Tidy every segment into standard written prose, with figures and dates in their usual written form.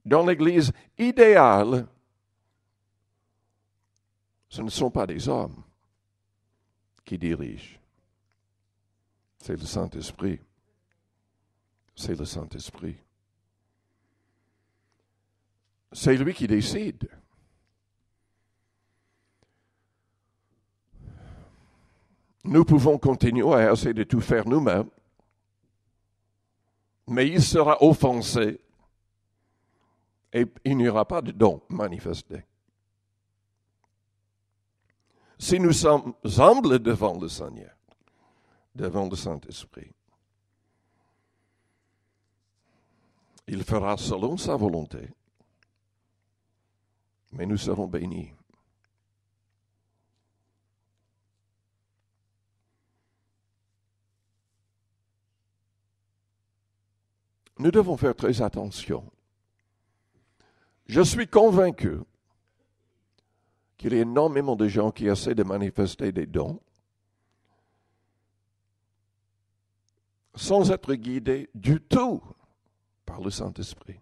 Dans l'Église idéale, ce ne sont pas des hommes qui dirigent. C'est le Saint-Esprit. C'est le Saint-Esprit. C'est lui qui décide. Nous pouvons continuer à essayer de tout faire nous-mêmes, mais il sera offensé et il n'y aura pas de don manifesté. Si nous sommes humbles devant le Seigneur, devant le Saint-Esprit, il fera selon sa volonté, mais nous serons bénis. Nous devons faire très attention. Je suis convaincu qu'il y a énormément de gens qui essaient de manifester des dons sans être guidés du tout par le Saint-Esprit.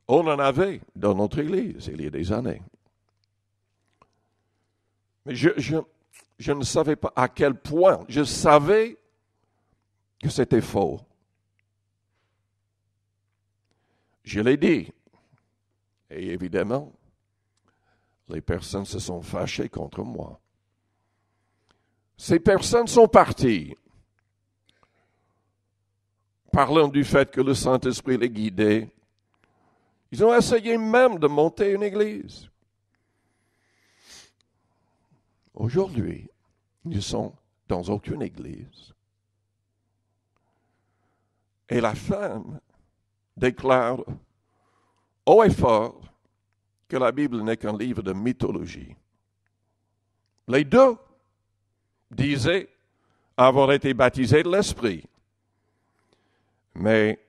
On en avait dans notre Église il y a des années. Mais je ne savais pas à quel point. Je savais que c'était faux. Je l'ai dit. Et évidemment, les personnes se sont fâchées contre moi. Ces personnes sont parties, parlant du fait que le Saint-Esprit les guidait. Ils ont essayé même de monter une église. Aujourd'hui, ils ne sont dans aucune église. Et la femme déclare haut et fort que la Bible n'est qu'un livre de mythologie. Les deux disaient avoir été baptisés de l'Esprit. Mais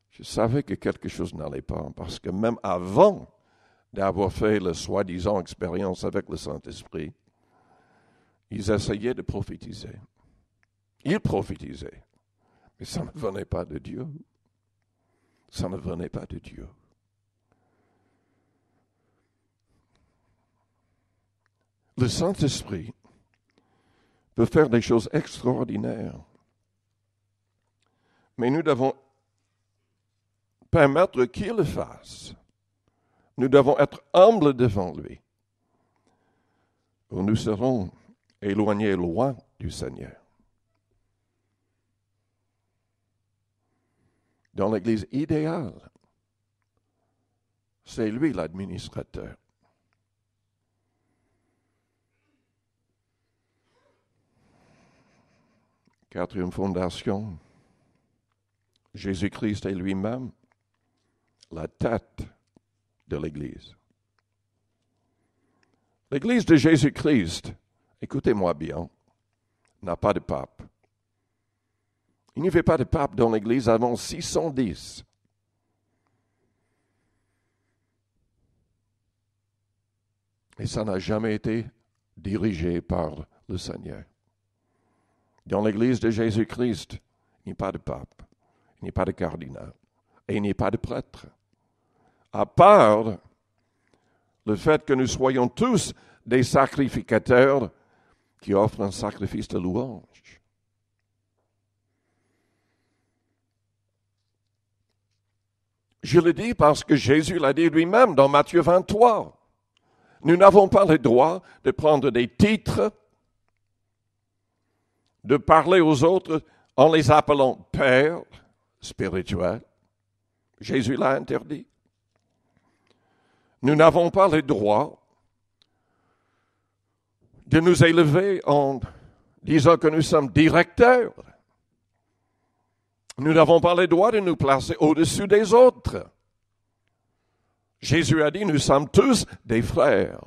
je savais que quelque chose n'allait pas, parce que même avant d'avoir fait la soi-disant expérience avec le Saint-Esprit, ils essayaient de prophétiser. Ils prophétisaient. Mais ça ne venait pas de Dieu. Ça ne venait pas de Dieu. Le Saint-Esprit peut faire des choses extraordinaires. Mais nous devons permettre qu'il le fasse. Nous devons être humbles devant lui. Ou nous serons éloignés loin du Seigneur. Dans l'Église idéale, c'est lui l'administrateur. Quatrième fondation, Jésus-Christ est lui-même la tête de l'Église. L'Église de Jésus-Christ, écoutez-moi bien, n'a pas de pape. Il n'y avait pas de pape dans l'Église avant 610. Et ça n'a jamais été dirigé par le Seigneur. Dans l'Église de Jésus-Christ, il n'y a pas de pape, il n'y a pas de cardinal, et il n'y a pas de prêtre. À part le fait que nous soyons tous des sacrificateurs qui offrent un sacrifice de louange. Je le dis parce que Jésus l'a dit lui-même dans Matthieu 23. Nous n'avons pas le droit de prendre des titres, de parler aux autres en les appelant pères spirituels. Jésus l'a interdit. Nous n'avons pas le droit de nous élever en disant que nous sommes directeurs. Nous n'avons pas le droit de nous placer au-dessus des autres. Jésus a dit, nous sommes tous des frères.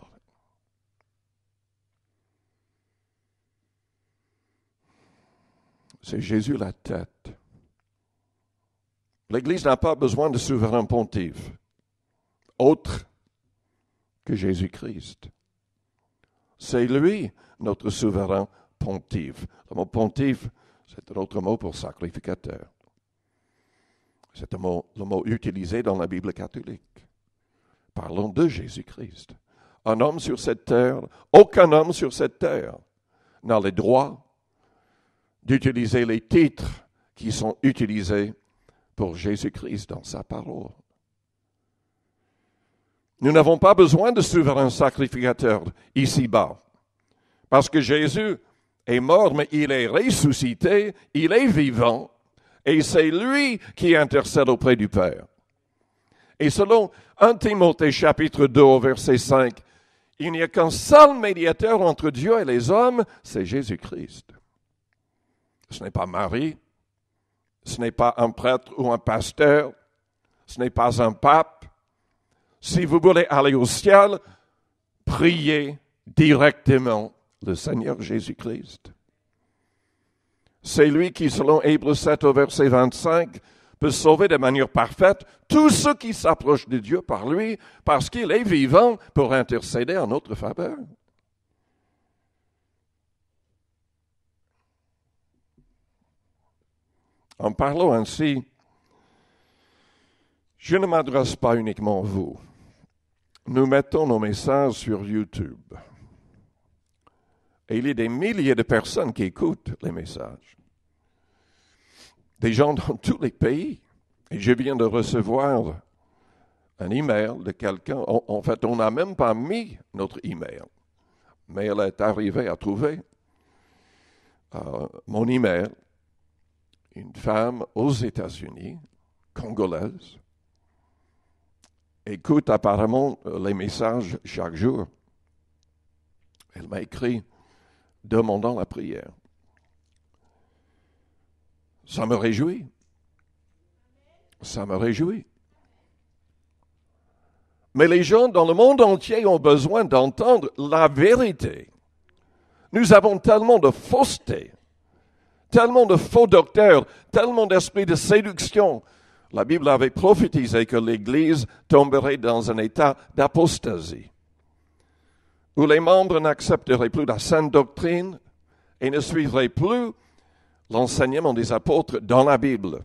C'est Jésus la tête. L'Église n'a pas besoin de souverain pontife, autre que Jésus-Christ. C'est lui, notre souverain pontife. Le mot pontife, c'est un autre mot pour sacrificateur. C'est le mot utilisé dans la Bible catholique. Parlons de Jésus-Christ. Un homme sur cette terre, aucun homme sur cette terre n'a le droit d'utiliser les titres qui sont utilisés pour Jésus-Christ dans sa parole. Nous n'avons pas besoin de souverain sacrificateur ici-bas, parce que Jésus est mort, mais il est ressuscité, il est vivant, et c'est lui qui intercède auprès du Père. Et selon 1 Timothée chapitre 2 au verset 5, il n'y a qu'un seul médiateur entre Dieu et les hommes, c'est Jésus-Christ. Ce n'est pas Marie, ce n'est pas un prêtre ou un pasteur, ce n'est pas un pape. Si vous voulez aller au ciel, priez directement le Seigneur Jésus-Christ. C'est lui qui, selon Hébreux 7 au verset 25, peut sauver de manière parfaite tous ceux qui s'approchent de Dieu par lui, parce qu'il est vivant pour intercéder en notre faveur. En parlant ainsi, je ne m'adresse pas uniquement à vous. Nous mettons nos messages sur YouTube. Et il y a des milliers de personnes qui écoutent les messages. Des gens dans tous les pays. Et je viens de recevoir un email de quelqu'un. En fait, on n'a même pas mis notre email. Mais elle est arrivée à trouver mon email. Une femme aux États-Unis, congolaise, écoute apparemment les messages chaque jour. Elle m'a écrit demandant la prière. Ça me réjouit. Ça me réjouit. Mais les gens dans le monde entier ont besoin d'entendre la vérité. Nous avons tellement de fausseté, tellement de faux docteurs, tellement d'esprit de séduction. La Bible avait prophétisé que l'Église tomberait dans un état d'apostasie, où les membres n'accepteraient plus la sainte doctrine et ne suivraient plus l'enseignement des apôtres dans la Bible.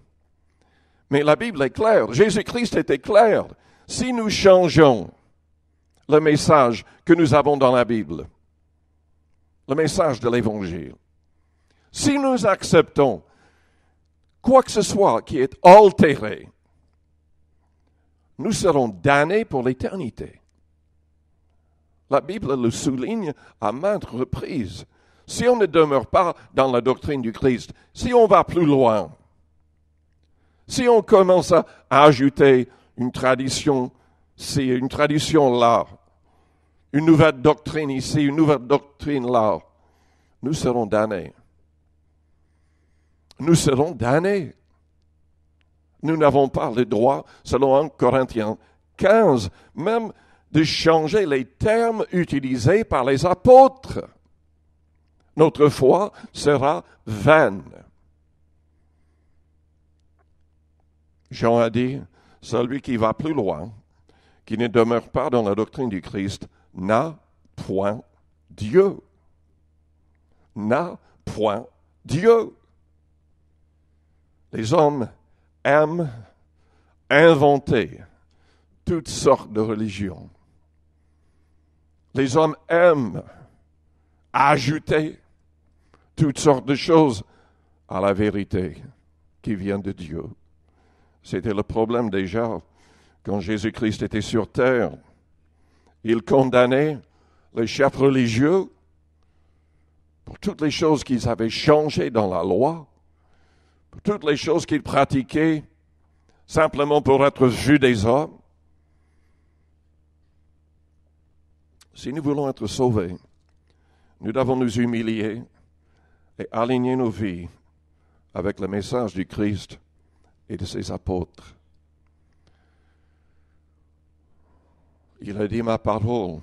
Mais la Bible est claire, Jésus-Christ était clair. Si nous changeons le message que nous avons dans la Bible, le message de l'Évangile, si nous acceptons quoi que ce soit qui est altéré, nous serons damnés pour l'éternité. La Bible le souligne à maintes reprises. Si on ne demeure pas dans la doctrine du Christ, si on va plus loin, si on commence à ajouter une tradition ici, une tradition là, une nouvelle doctrine ici, une nouvelle doctrine là, nous serons damnés. Nous serons damnés. Nous n'avons pas le droit, selon 1 Corinthiens 15, même de changer les termes utilisés par les apôtres. Notre foi sera vaine. Jean a dit, celui qui va plus loin, qui ne demeure pas dans la doctrine du Christ, n'a point Dieu. N'a point Dieu. Les hommes aiment inventer toutes sortes de religions. Les hommes aiment ajouter toutes sortes de choses à la vérité qui vient de Dieu. C'était le problème déjà quand Jésus-Christ était sur terre. Il condamnait les chefs religieux pour toutes les choses qu'ils avaient changées dans la loi, pour toutes les choses qu'ils pratiquaient simplement pour être vus des hommes. Si nous voulons être sauvés, nous devons nous humilier et aligner nos vies avec le message du Christ et de ses apôtres. Il a dit ma parole.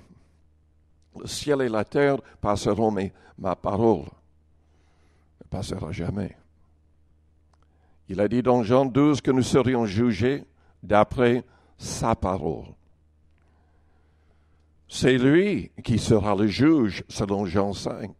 Le ciel et la terre passeront, mais ma parole ne passera jamais. Il a dit dans Jean 12 que nous serions jugés d'après sa parole. C'est lui qui sera le juge selon Jean 5.